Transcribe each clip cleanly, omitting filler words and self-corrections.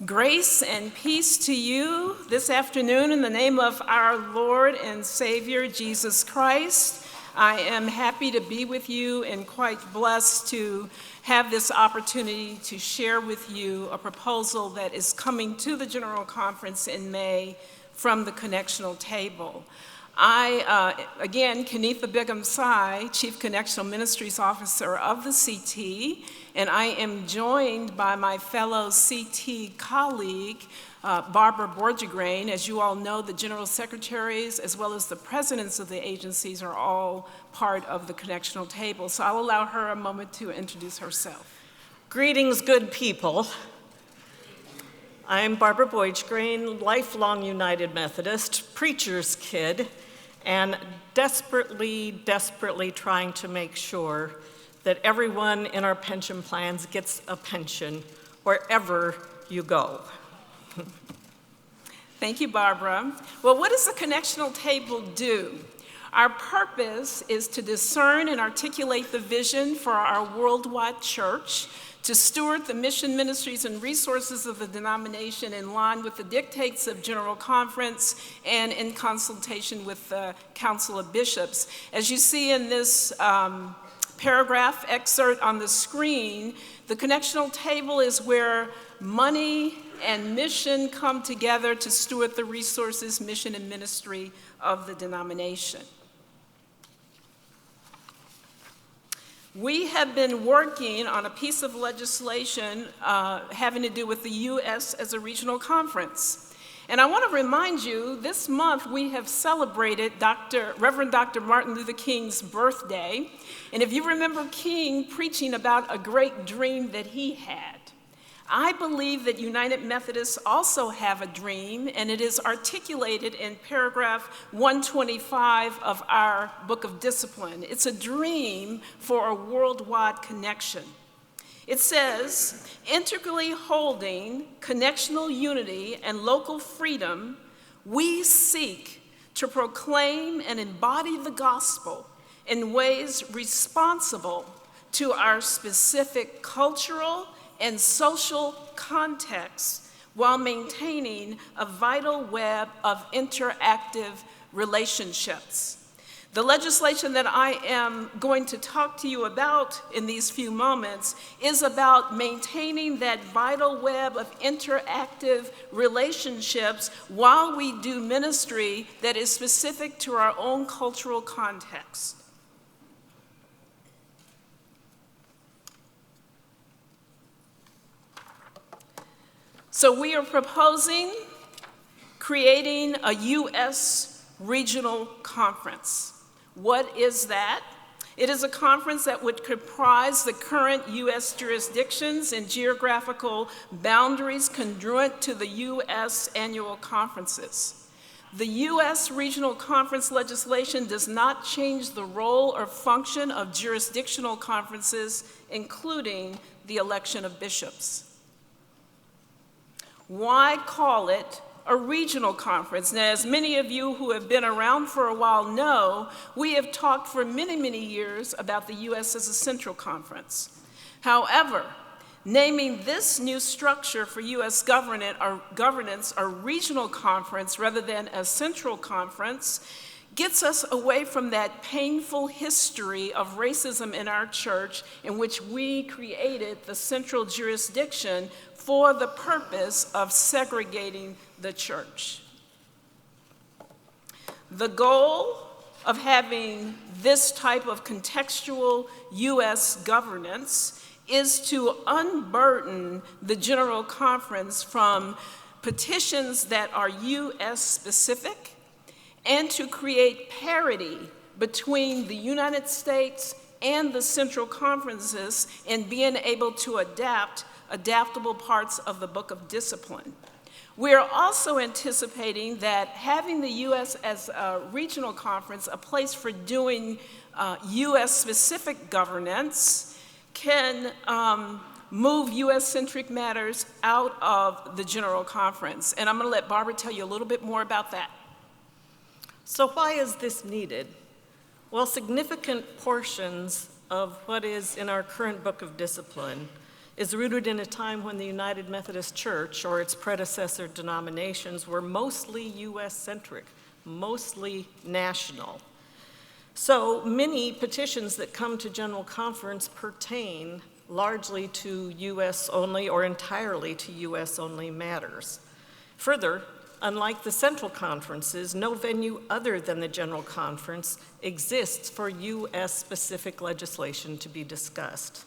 Grace and peace to you this afternoon in the name of our Lord and Savior, Jesus Christ. I am happy to be with you and quite blessed to have this opportunity to share with you a proposal that is coming to the General Conference in May from the Connectional table. Again, Kenitha Begum Sai, Chief Connectional Ministries Officer of the CT, and I am joined by my fellow CT colleague, Barbara Borgegrain. As you all know, the General Secretaries as well as the presidents of the agencies are all part of the Connectional table. So I'll allow her a moment to introduce herself. Greetings, good people. I'm Barbara Borgegrain, lifelong United Methodist, preacher's kid, and desperately trying to make sure that everyone in our pension plans gets a pension wherever you go. Thank you, Barbara. Well, what does the Connectional table do? Our purpose is to discern and articulate the vision for our worldwide church, to steward the mission, ministries, and resources of the denomination in line with the dictates of General Conference and in consultation with the Council of Bishops. As you see in this paragraph excerpt on the screen, the Connectional table is where money and mission come together to steward the resources, mission, and ministry of the denomination. We have been working on a piece of legislation having to do with the U.S. as a regional conference. And I want to remind you, this month we have celebrated Reverend Dr. Martin Luther King's birthday. And if you remember King preaching about a great dream that he had, I believe that United Methodists also have a dream, and it is articulated in paragraph 125 of our Book of Discipline. It's a dream for a worldwide connection. It says, integrally holding connectional unity and local freedom, we seek to proclaim and embody the gospel in ways responsible to our specific cultural and social context while maintaining a vital web of interactive relationships. The legislation that I am going to talk to you about in these few moments is about maintaining that vital web of interactive relationships while we do ministry that is specific to our own cultural context. So we are proposing creating a U.S. regional conference. What is that? It is a conference that would comprise the current U.S. jurisdictions and geographical boundaries congruent to the U.S. annual conferences. The U.S. regional conference legislation does not change the role or function of jurisdictional conferences, including the election of bishops. Why call it a regional conference? Now, as many of you who have been around for a while know, we have talked for many years about the U.S. as a central conference. However, naming this new structure for U.S. governance a regional conference rather than a central conference gets us away from that painful history of racism in our church in which we created the central jurisdiction for the purpose of segregating the church. The goal of having this type of contextual U.S. governance is to unburden the General Conference from petitions that are U.S. specific and to create parity between the United States and the central conferences in being able to adaptable parts of the Book of Discipline. We are also anticipating that having the U.S. as a regional conference, a place for doing U.S.-specific governance, can move U.S.-centric matters out of the General Conference. And I'm going to let Barbara tell you a little bit more about that. So why is this needed? Well, significant portions of what is in our current Book of Discipline is rooted in a time when the United Methodist Church or its predecessor denominations were mostly US-centric, mostly national. So many petitions that come to General Conference pertain largely to US only or entirely to US only matters. Further, unlike the central conferences, no venue other than the General Conference exists for US-specific legislation to be discussed.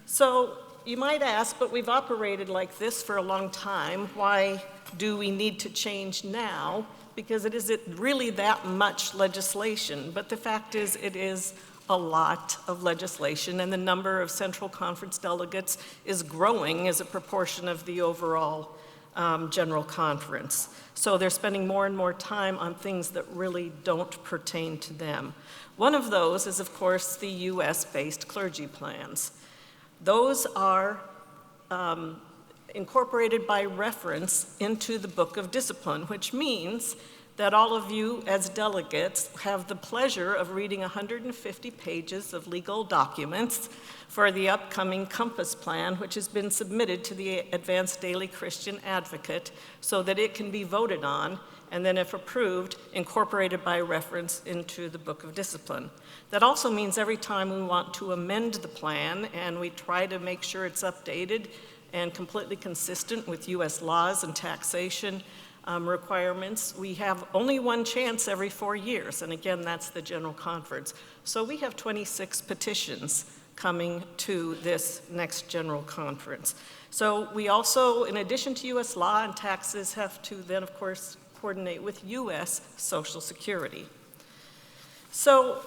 So you might ask, but we've operated like this for a long time. Why do we need to change now? Because it isn't really that much legislation. But the fact is, it is a lot of legislation, and the number of Central Conference delegates is growing as a proportion of the overall General Conference. So they're spending more and more time on things that really don't pertain to them. One of those is, of course, the US-based clergy plans. Those are incorporated by reference into the Book of Discipline, which means that all of you as delegates have the pleasure of reading 150 pages of legal documents for the upcoming Compass Plan, which has been submitted to the Advanced Daily Christian Advocate so that it can be voted on and then, if approved, incorporated by reference into the Book of Discipline. That also means every time we want to amend the plan and we try to make sure it's updated and completely consistent with US laws and taxation requirements, we have only one chance every 4 years, and again, that's the General Conference. So we have 26 petitions coming to this next General Conference. So we also, in addition to US law and taxes, have to then, of course, coordinate with US Social Security. So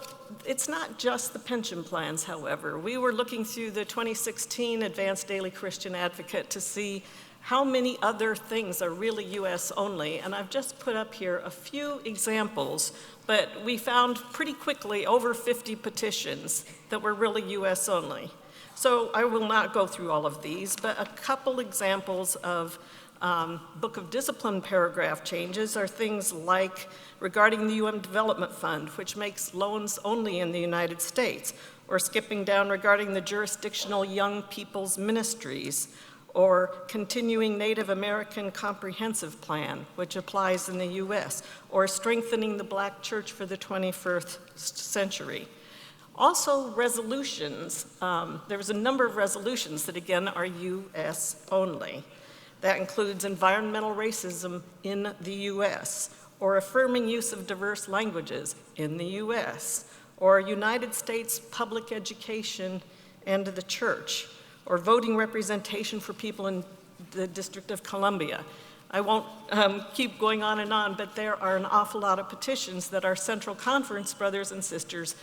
it's not just the pension plans, however. We were looking through the 2016 Advanced Daily Christian Advocate to see how many other things are really US only, and I've just put up here a few examples, but we found pretty quickly over 50 petitions that were really US only. So I will not go through all of these, but a couple examples of Book of Discipline paragraph changes are things like regarding the UN Development Fund, which makes loans only in the United States, or skipping down regarding the jurisdictional young people's ministries, or continuing Native American Comprehensive Plan, which applies in the US, or strengthening the Black church for the 21st century. Also, resolutions. There's a number of resolutions that, again, are US only. That includes environmental racism in the US, or affirming use of diverse languages in the US, or United States public education and the church, or voting representation for people in the District of Columbia. I won't keep going on, but there are an awful lot of petitions that our Central Conference brothers and sisters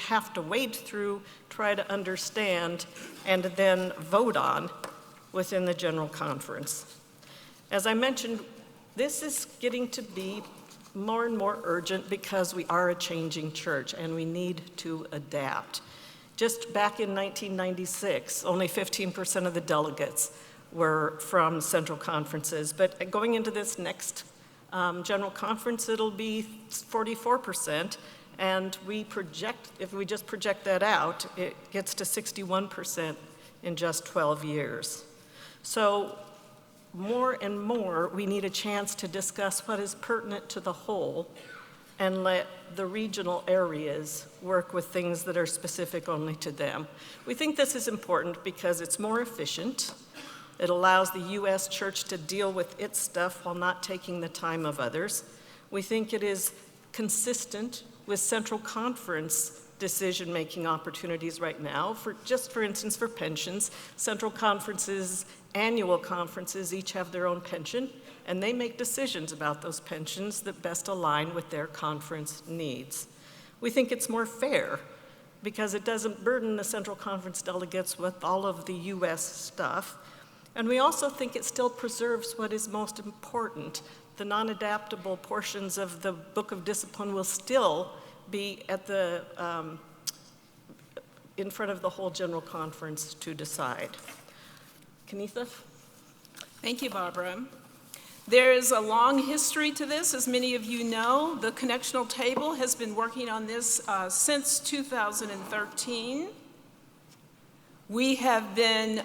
have to wade through, try to understand, and then vote on within the General Conference. As I mentioned, this is getting to be more and more urgent because we are a changing church and we need to adapt. Just back in 1996, only 15% of the delegates were from Central Conferences, but going into this next General Conference, it'll be 44%, and we project, if we just project that out, it gets to 61% in just 12 years. So more and more, we need a chance to discuss what is pertinent to the whole and let the regional areas work with things that are specific only to them. We think this is important because it's more efficient. It allows the US church to deal with its stuff while not taking the time of others. We think it is consistent with Central Conference decision-making opportunities right now. For instance, for pensions, Central Conference's annual conferences each have their own pension, and they make decisions about those pensions that best align with their conference needs. We think it's more fair because it doesn't burden the Central Conference delegates with all of the US stuff. And we also think it still preserves what is most important. The non-adaptable portions of the Book of Discipline will still be at the, in front of the whole General Conference to decide. Kenitha? Thank you, Barbara. There is a long history to this, as many of you know. The Connectional table has been working on this since 2013. We have been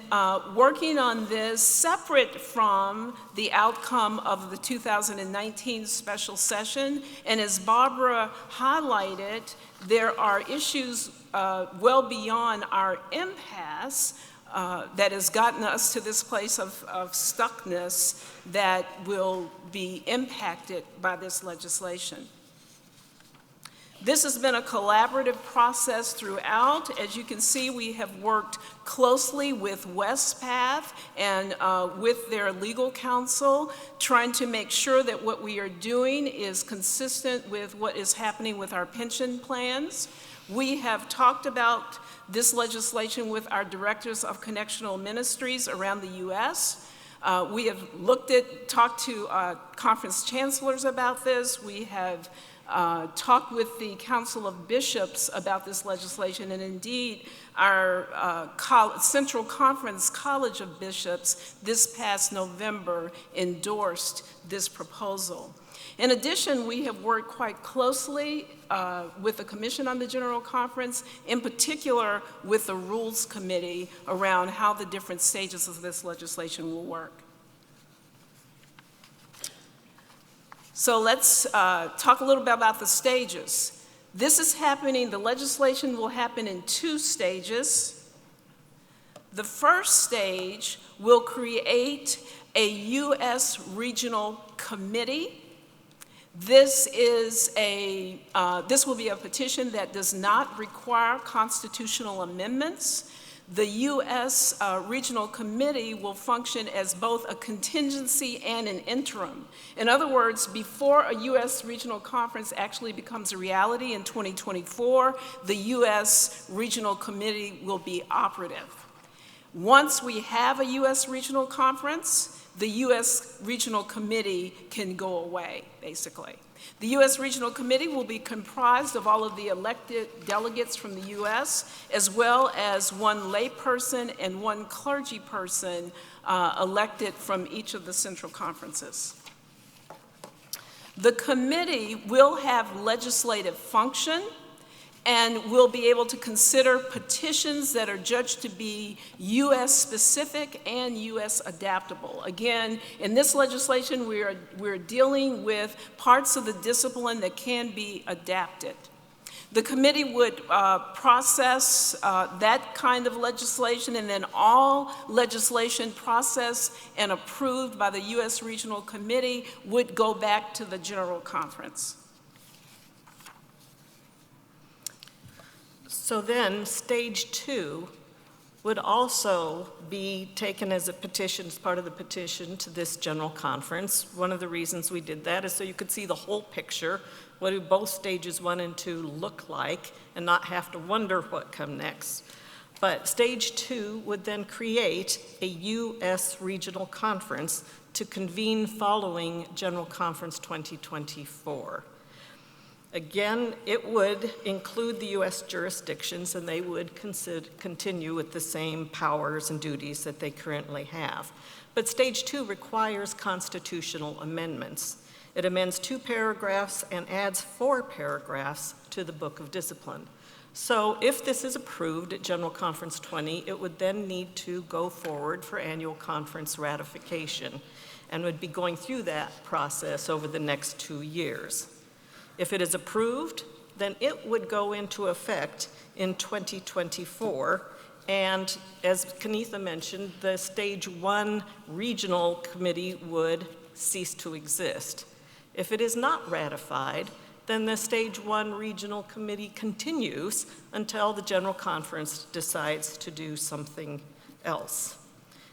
working on this separate from the outcome of the 2019 special session, and as Barbara highlighted, there are issues well beyond our impasse that has gotten us to this place of stuckness that will be impacted by this legislation. This has been a collaborative process throughout. As you can see, we have worked closely with Westpath and with their legal counsel, trying to make sure that what we are doing is consistent with what is happening with our pension plans. We have talked about this legislation with our directors of Connectional ministries around the U.S. We have talked to conference chancellors about this. We have talked with the Council of Bishops about this legislation, and indeed our Central Conference College of Bishops this past November endorsed this proposal. In addition, we have worked quite closely with the Commission on the General Conference, in particular with the Rules Committee, around how the different stages of this legislation will work. So let's talk a little bit about the stages. This is happening, the legislation will happen in 2 stages. The first stage will create a U.S. regional committee. This will be a petition that does not require constitutional amendments. The U.S. Regional Committee will function as both a contingency and an interim. In other words, before a U.S. Regional Conference actually becomes a reality in 2024, the U.S. Regional Committee will be operative. Once we have a U.S. Regional Conference, the U.S. Regional Committee can go away, basically. The U.S. Regional Committee will be comprised of all of the elected delegates from the U.S., as well as 1 layperson and 1 clergy person elected from each of the central conferences. The committee will have legislative function and will be able to consider petitions that are judged to be U.S. specific and U.S. adaptable. Again, in this legislation, we're dealing with parts of the discipline that can be adapted. The committee would process that kind of legislation, and then all legislation processed and approved by the U.S. Regional Committee would go back to the General Conference. So then, stage 2 would also be taken as a petition, as part of the petition to this General Conference. One of the reasons we did that is so you could see the whole picture. What do both stages 1 and 2 look like, and not have to wonder what come next. But stage 2 would then create a U.S. Regional Conference to convene following General Conference 2024. Again, it would include the U.S. jurisdictions, and they would continue with the same powers and duties that they currently have. But stage 2 requires constitutional amendments. It amends 2 paragraphs and adds 4 paragraphs to the Book of Discipline. So if this is approved at General Conference 20, it would then need to go forward for annual conference ratification, and would be going through that process over the next 2 years. If it is approved, then it would go into effect in 2024, and as Kenitha mentioned, the stage 1 regional committee would cease to exist. If it is not ratified, then the stage 1 regional committee continues until the General Conference decides to do something else.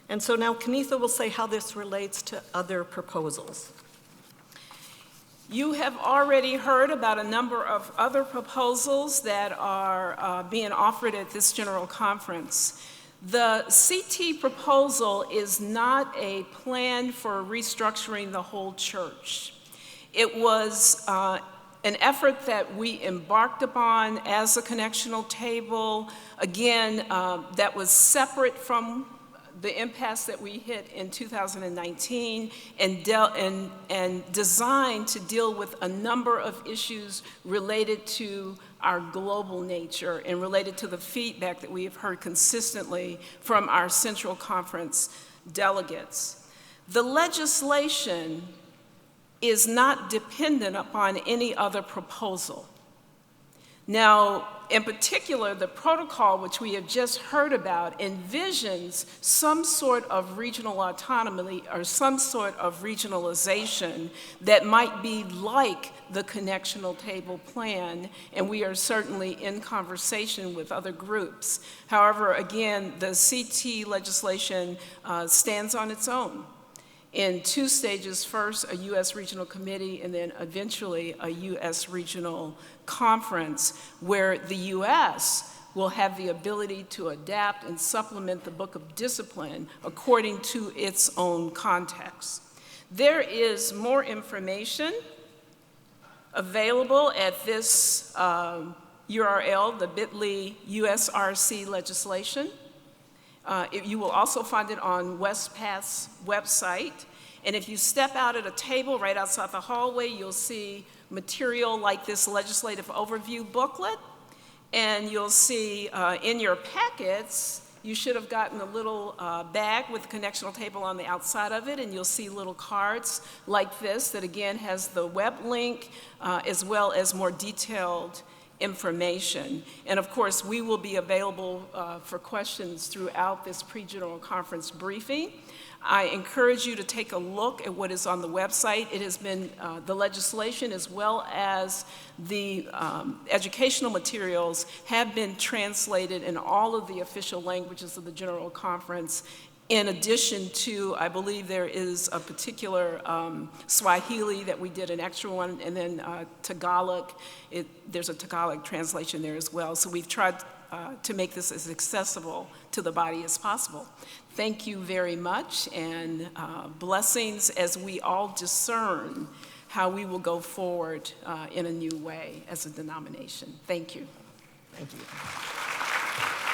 And so now Kenitha will say how this relates to other proposals. You have already heard about a number of other proposals that are being offered at this General Conference. The CT proposal is not a plan for restructuring the whole church. It was an effort that we embarked upon as a connectional table, again, that was separate from the impasse that we hit in 2019 and designed to deal with a number of issues related to our global nature and related to the feedback that we have heard consistently from our Central Conference delegates. The legislation is not dependent upon any other proposal. Now, in particular, the protocol, which we have just heard about, envisions some sort of regional autonomy or some sort of regionalization that might be like the Connectional Table Plan, and we are certainly in conversation with other groups. However, again, the CT legislation stands on its own in two stages: first a U.S. regional committee, and then eventually a U.S. regional conference, where the U.S. will have the ability to adapt and supplement the Book of Discipline according to its own context. There is more information available at this URL, the bit.ly USRC legislation. You will also find it on WestPath's website. And if you step out at a table right outside the hallway, you'll see material like this legislative overview booklet. And you'll see in your packets, you should have gotten a little bag with the connectional table on the outside of it, and you'll see little cards like this that again has the web link as well as more detailed information. And of course, we will be available for questions throughout this pre-general conference briefing. I encourage you to take a look at what is on the website. It has been the legislation as well as the educational materials have been translated in all of the official languages of the General Conference. In addition to, I believe there is a particular Swahili that we did an extra one, and then Tagalog. There's a Tagalog translation there as well. So we've tried to make this as accessible to the body as possible. Thank you very much, and blessings as we all discern how we will go forward in a new way as a denomination. Thank you. Thank you.